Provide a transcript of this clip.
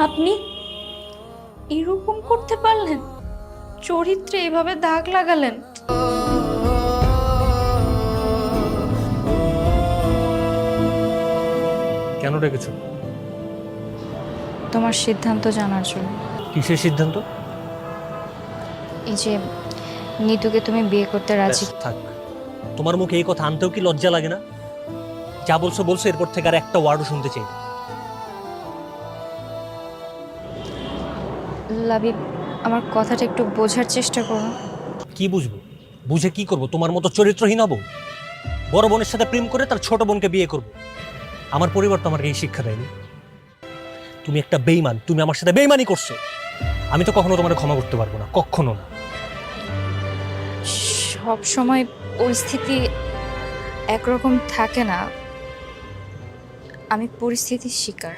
আপনি এরকম করতে পারলেন? চরিত্রে এভাবে দাগ লাগালেন? কেন ডেকেছো? তোমার সিদ্ধান্ত জানার জন্য। কিসের সিদ্ধান্ত? এই যে নিতুকে তুমি বিয়ে করতে রাজি। ব্যাস, থাক। তোমার মুখে এই কথা আনতেও কি লজ্জা লাগে না? যা বলছো বলছো, এরপর থেকে আর একটা ওয়ার্ডও শুনতে চাই না। লাবিব, আমার কথাটা একটু বোঝার চেষ্টা করো। কি বুঝবো? বুঝে কি করব? তোমার মতো চরিত্রহীন হব? বড় বোনের সাথে প্রেম করে তার ছোট বোনকে বিয়ে করব? আমার পরিবার তো আমাকে এই শিক্ষা দেয়নি। তুমি একটা বেঈমান, তুমি আমার সাথে বেঈমানি করছো। আমি তো কখনো তোমার ক্ষমা করতে পারবো না, কখনো না। সব সময় পরিস্থিতি একরকম থাকে না। আমি পরিস্থিতির শিকার।